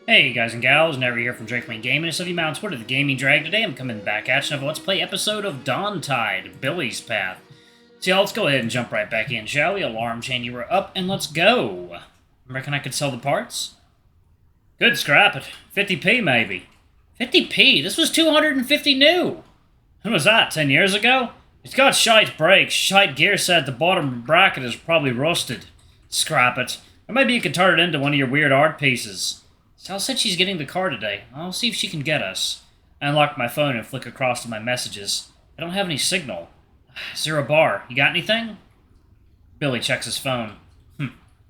Hey guys and gals, Never here from Drake Lane Gaming and Study Mountain Twitter, the Gaming Drag. Today I'm coming back at you with a Let's Play episode of Dawntide, Billy's Path. So yeah, let's go ahead and jump right back in, shall we? Alarm chain, you were up, and let's go. Reckon I could sell the parts? Good, scrap it. 50p maybe. 50p? This was 250 new! When was that, 10 years ago? It's got shite brakes, shite gear set, the bottom bracket is probably rusted. Scrap it. Or maybe you could turn it into one of your weird art pieces. Sal said she's getting the car today. I'll see if she can get us. I unlock my phone and flick across to my messages. I don't have any signal. 0 bar. You got anything? Billy checks his phone.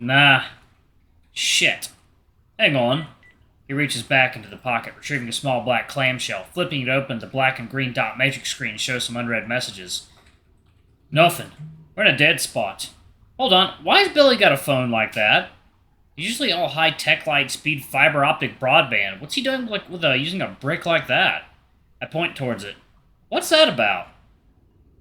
Nah. Shit. Hang on. He reaches back into the pocket, retrieving a small black clamshell. Flipping it open, the black and green dot matrix screen shows some unread messages. Nothing. We're in a dead spot. Hold on. Why has Billy got a phone like that? Usually all high-tech, light-speed, fiber-optic broadband. What's he doing with using a brick like that? I point towards it. What's that about?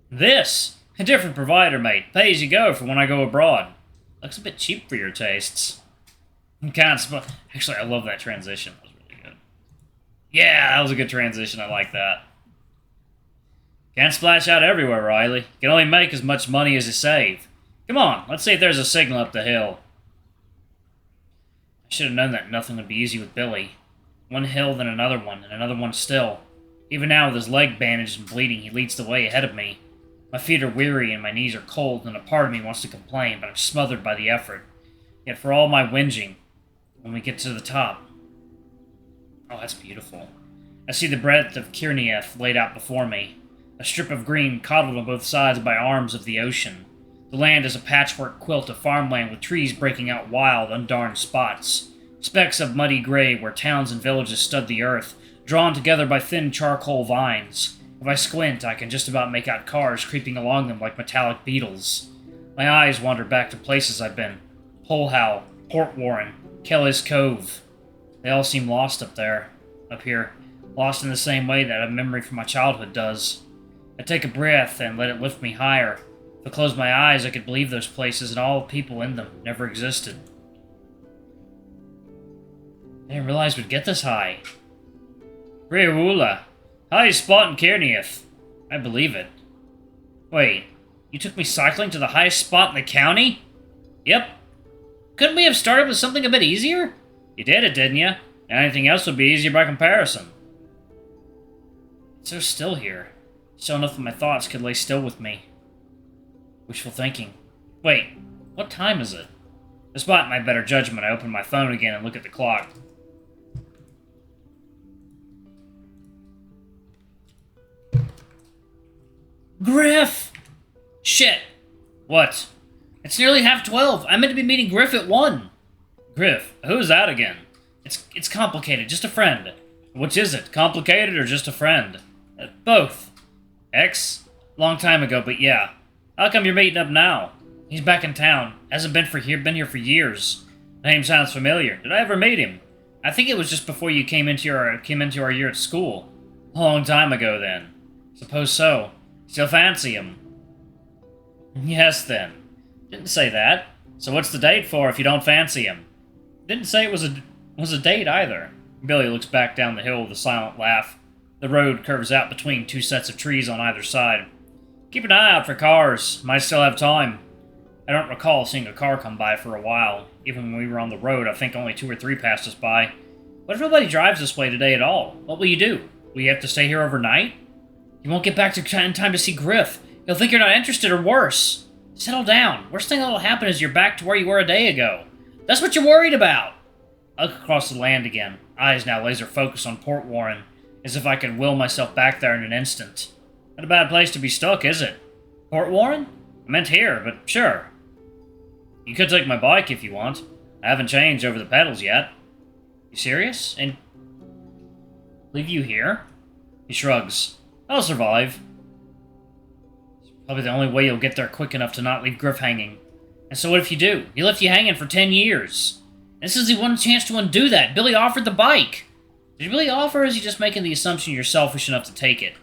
This! A different provider, mate. Pay as you go for when I go abroad. Looks a bit cheap for your tastes. Actually, I love that transition. That was really good. Yeah, that was a good transition. I like that. Can't splash out everywhere, Riley. You can only make as much money as you save. Come on, let's see if there's a signal up the hill. I should have known that nothing would be easy with Billy. One hill, then another one, and another one still. Even now, with his leg bandaged and bleeding, he leads the way ahead of me. My feet are weary and my knees are cold, and a part of me wants to complain, but I'm smothered by the effort. Yet for all my whinging, when we get to the top... Oh, that's beautiful. I see the breadth of Kirnieth laid out before me. A strip of green coddled on both sides by arms of the ocean. The land is a patchwork quilt of farmland with trees breaking out wild, undarned spots. Specks of muddy gray where towns and villages stud the earth, drawn together by thin charcoal vines. If I squint, I can just about make out cars creeping along them like metallic beetles. My eyes wander back to places I've been. Hull, Port Warren, Kelly's Cove. They all seem lost up here. Lost in the same way that a memory from my childhood does. I take a breath and let it lift me higher. If I closed my eyes, I could believe those places and all the people in them never existed. I didn't realize we'd get this high. Riawula, highest spot in Kirnieth. I believe it. Wait, you took me cycling to the highest spot in the county? Yep. Couldn't we have started with something a bit easier? You did it, didn't you? And anything else would be easier by comparison. It's so still here. Still enough that my thoughts could lay still with me. Wishful thinking. Wait, what time is it? Despite my better judgment, I open my phone again and look at the clock. Griff! Shit! What? It's nearly 12:30. I meant to be meeting Griff at 1. Griff? Who's that again? It's complicated. Just a friend. Which is it? Complicated or just a friend? Both. X? Long time ago, but yeah. How come you're meeting up now? He's back in town. Hasn't been here for years. Name sounds familiar. Did I ever meet him? I think it was just before you came into our year at school. A long time ago, then. Suppose so. Still fancy him? Yes, then. Didn't say that. So what's the date for if you don't fancy him? Didn't say it was a date either. Billy looks back down the hill with a silent laugh. The road curves out between two sets of trees on either side. Keep an eye out for cars. Might still have time. I don't recall seeing a car come by for a while. Even when we were on the road, I think only 2 or 3 passed us by. What if nobody drives this way today at all? What will you do? Will you have to stay here overnight? You won't get back in time to see Griff. He'll think you're not interested or worse. Settle down. Worst thing that'll happen is you're back to where you were a day ago. That's what you're worried about. I look across the land again, eyes now laser focused on Port Warren, as if I could will myself back there in an instant. Not a bad place to be stuck, is it? Port Warren? I meant here, but sure. You could take my bike if you want. I haven't changed over the pedals yet. You serious? And leave you here? He shrugs. I'll survive. It's probably the only way you'll get there quick enough to not leave Griff hanging. And so what if you do? He left you hanging for 10 years. This is the one chance to undo that. Billy offered the bike. Did he really offer, or is he just making the assumption you're selfish enough to take it?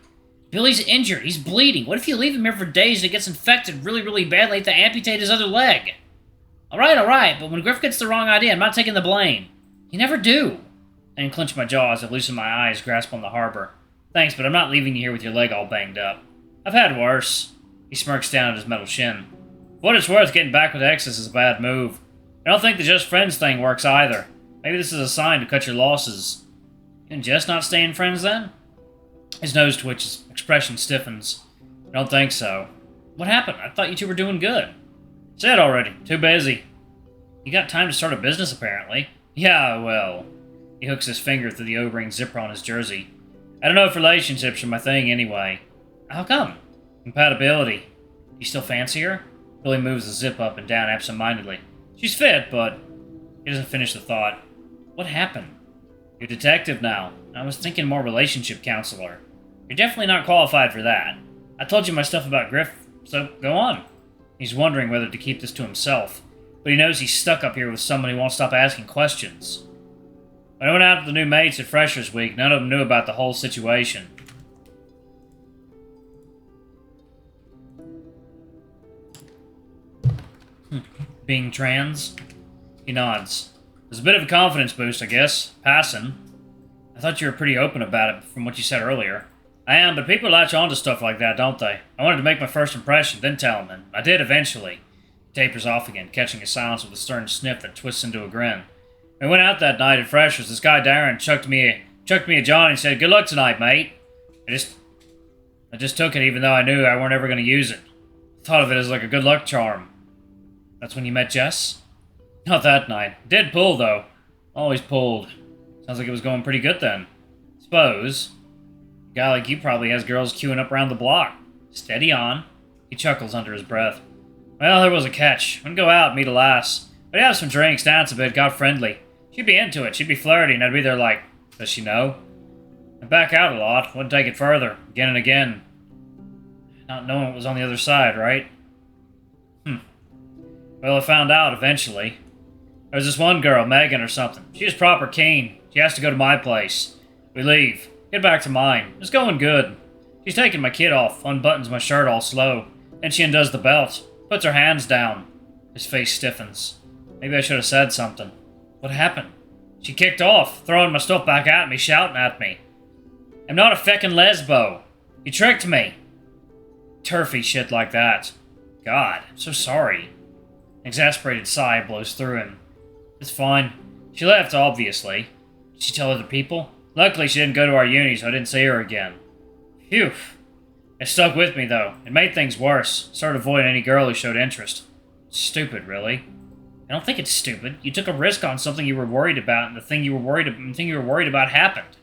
Billy's injured. He's bleeding. What if you leave him here for days and it gets infected really, really badly and they have to amputate his other leg? All right, but when Griff gets the wrong idea, I'm not taking the blame. You never do. and clench my jaw as I loosen my eyes, grasp on the harbor. Thanks, but I'm not leaving you here with your leg all banged up. I've had worse. He smirks down at his metal shin. For what it's worth, getting back with Exus is a bad move. I don't think the just friends thing works either. Maybe this is a sign to cut your losses. You and Jess not staying friends then? His nose twitches, expression stiffens. I don't think so. What happened? I thought you two were doing good. Said already. Too busy. You got time to start a business, apparently. Yeah, well. He hooks his finger through the O-ring zipper on his jersey. I don't know if relationships are my thing anyway. How come? Compatibility. You still fancy her? Billy moves the zip up and down absent-mindedly. She's fit, but... He doesn't finish the thought. What happened? You're a detective now. I was thinking more relationship counselor. You're definitely not qualified for that. I told you my stuff about Griff, so go on. He's wondering whether to keep this to himself, but he knows he's stuck up here with someone who won't stop asking questions. When I went out to the new mates at Freshers Week, none of them knew about the whole situation. Being trans? He nods. There's a bit of a confidence boost, I guess. Passing. I thought you were pretty open about it from what you said earlier. I am, but people latch on to stuff like that, don't they? I wanted to make my first impression, then tell them, and I did eventually. He tapers off again, catching his silence with a stern sniff that twists into a grin. When we went out that night at Freshers, this guy Darren chucked me a John and said, "Good luck tonight, mate." I just took it even though I knew I weren't ever going to use it. Thought of it as like a good luck charm. That's when you met Jess? Not that night. Did pull, though. Always pulled. Sounds like it was going pretty good then. Suppose. A guy like you probably has girls queuing up around the block. Steady on. He chuckles under his breath. Well, there was a catch. I'd go out, meet a lass. We'd have some drinks, dance a bit, got friendly. She'd be into it. She'd be flirty, and I'd be there like, does she know? I'd back out a lot. Wouldn't take it further. Again and again. Not knowing what was on the other side, right? Well, I found out eventually. There was this one girl, Megan or something. She was proper keen. She has to go to my place. We leave. Get back to mine. It's going good. She's taking my kid off, unbuttons my shirt all slow. Then she undoes the belt, puts her hands down. His face stiffens. Maybe I should have said something. What happened? She kicked off, throwing my stuff back at me, shouting at me. I'm not a feckin' lesbo. You tricked me. Turfy shit like that. God, I'm so sorry. An exasperated sigh blows through him. It's fine. She left, obviously. Did she tell other people? Luckily, she didn't go to our uni, so I didn't see her again. Phew. It stuck with me, though. It made things worse. Started avoiding any girl who showed interest. It's stupid, really. I don't think it's stupid. You took a risk on something you were worried about, and the thing you were worried about happened.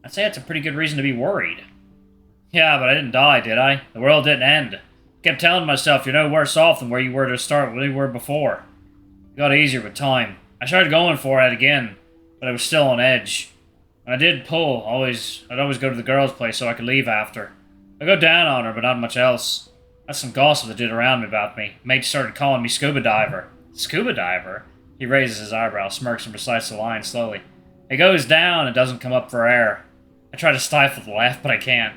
I'd say that's a pretty good reason to be worried. Yeah, but I didn't die, did I? The world didn't end. Kept telling myself you're no worse off than where you were to start, where you were before. It got easier with time. I started going for it again, but I was still on edge. When I did pull, I'd always go to the girl's place so I could leave after. I go down on her, but not much else. That's some gossip that did around me about me. Mates started calling me scuba diver. Scuba diver? He raises his eyebrow, smirks, and recites the line slowly. It goes down and doesn't come up for air. I try to stifle the laugh, but I can't.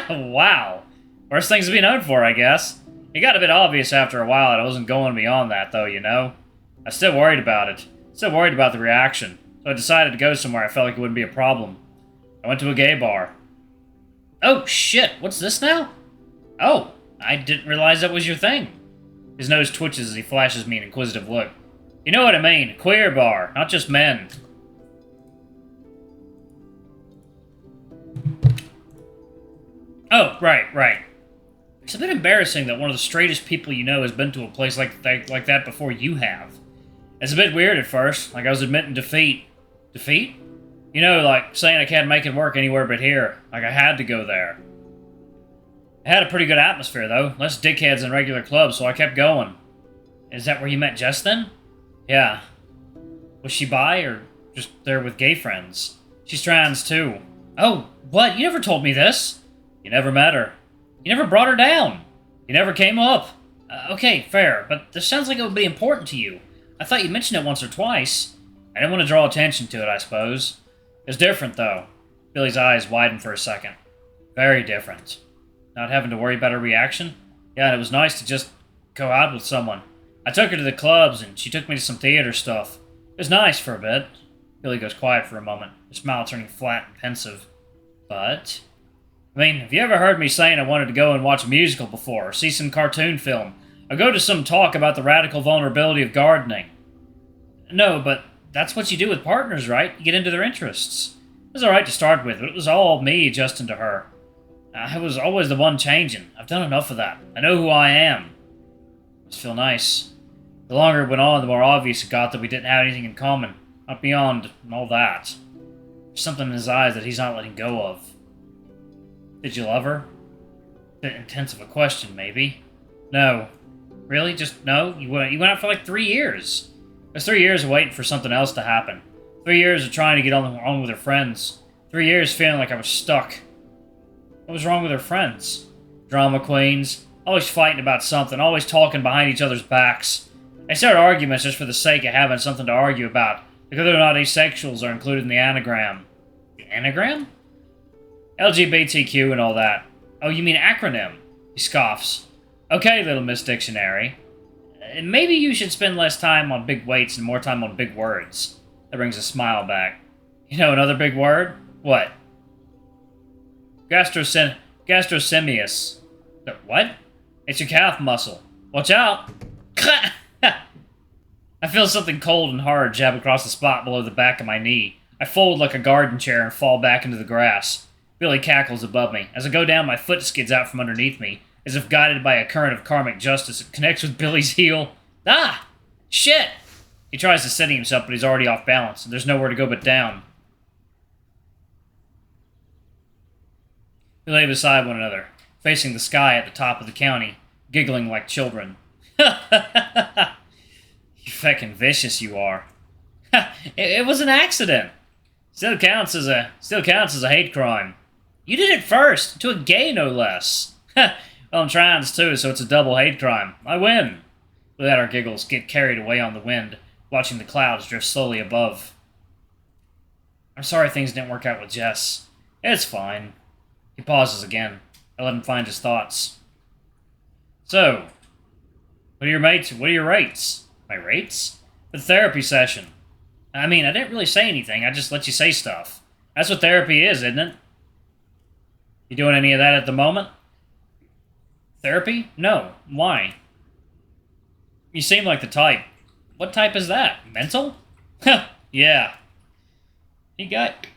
Wow. Worst things to be known for, I guess. It got a bit obvious after a while that I wasn't going beyond that, though, you know? I was still worried about it. Still worried about the reaction. So I decided to go somewhere I felt like it wouldn't be a problem. I went to a gay bar. Oh, shit. What's this now? Oh, I didn't realize that was your thing. His nose twitches as he flashes me an inquisitive look. You know what I mean. Queer bar, not just men. Oh, right. It's a bit embarrassing that one of the straightest people you know has been to a place like that before you have. It's a bit weird at first, like I was admitting defeat. Defeat? You know, like saying I can't make it work anywhere but here. Like I had to go there. It had a pretty good atmosphere, though. Less dickheads than regular clubs, so I kept going. Is that where you met Jess, then? Yeah. Was she bi, or just there with gay friends? She's trans, too. Oh, what? You never told me this. You never met her. You never brought her down. You never came up. Okay, fair, but this sounds like it would be important to you. I thought you mentioned it once or twice. I didn't want to draw attention to it, I suppose. It's different, though. Billy's eyes widened for a second. Very different. Not having to worry about her reaction? Yeah, and it was nice to just go out with someone. I took her to the clubs, and she took me to some theater stuff. It was nice for a bit. Billy goes quiet for a moment, her smile turning flat and pensive. But... I mean, have you ever heard me saying I wanted to go and watch a musical before, or see some cartoon film, or go to some talk about the radical vulnerability of gardening? No, but that's what you do with partners, right? You get into their interests. It was alright to start with, but it was all me adjusting to her. I was always the one changing. I've done enough of that. I know who I am. It must feel nice. The longer it went on, the more obvious it got that we didn't have anything in common. Not beyond all that. There's something in his eyes that he's not letting go of. Did you love her? Bit intense of a question, maybe. No. Really? Just no? You went out for like 3 years. It was 3 years of waiting for something else to happen. 3 years of trying to get on with her friends. 3 years feeling like I was stuck. What was wrong with her friends? Drama queens. Always fighting about something. Always talking behind each other's backs. They started arguments just for the sake of having something to argue about. Like whether or not asexuals are included in the anagram. The anagram? LGBTQ and all that. Oh, you mean acronym? He scoffs. Okay, Little Miss Dictionary. Maybe you should spend less time on big weights and more time on big words. That brings a smile back. You know another big word? What? Gastrocnemius. What? It's your calf muscle. Watch out! I feel something cold and hard jab across the spot below the back of my knee. I fold like a garden chair and fall back into the grass. Billy cackles above me. As I go down, my foot skids out from underneath me, as if guided by a current of karmic justice. It connects with Billy's heel. Ah! Shit! He tries to steady himself, but he's already off balance, and there's nowhere to go but down. We lay beside one another, facing the sky at the top of the county, giggling like children. You feckin' vicious you are. It was an accident. Still counts as a hate crime. You did it first, to a gay no less. Well, I'm trans too, so it's a double hate crime. I win. We let our giggles get carried away on the wind, watching the clouds drift slowly above. I'm sorry things didn't work out with Jess. It's fine. He pauses again. I let him find his thoughts. So, what are your rates? My rates? The therapy session. I mean, I didn't really say anything. I just let you say stuff. That's what therapy is, isn't it? You doing any of that at the moment? Therapy? No. Why? You seem like the type. What type is that? Mental? Yeah. He got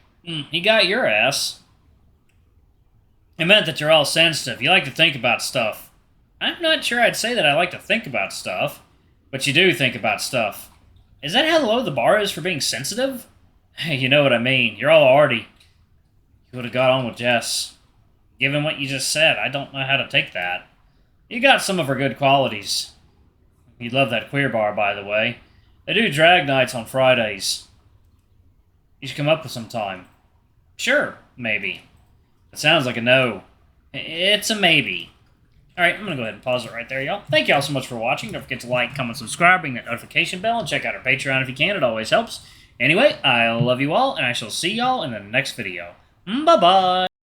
your ass. It meant that you're all sensitive. You like to think about stuff. I'm not sure I'd say that I like to think about stuff, but you do think about stuff. Is that how low the bar is for being sensitive? You know what I mean. You're all arty. You would have got on with Jess. Given what you just said, I don't know how to take that. You got some of her good qualities. You love that queer bar, by the way. They do drag nights on Fridays. You should come up with some time. Sure, maybe. It sounds like a no. It's a maybe. Alright, I'm going to go ahead and pause it right there, y'all. Thank y'all so much for watching. Don't forget to like, comment, subscribe, ring that notification bell, and check out our Patreon if you can. It always helps. Anyway, I love you all, and I shall see y'all in the next video. Bye-bye!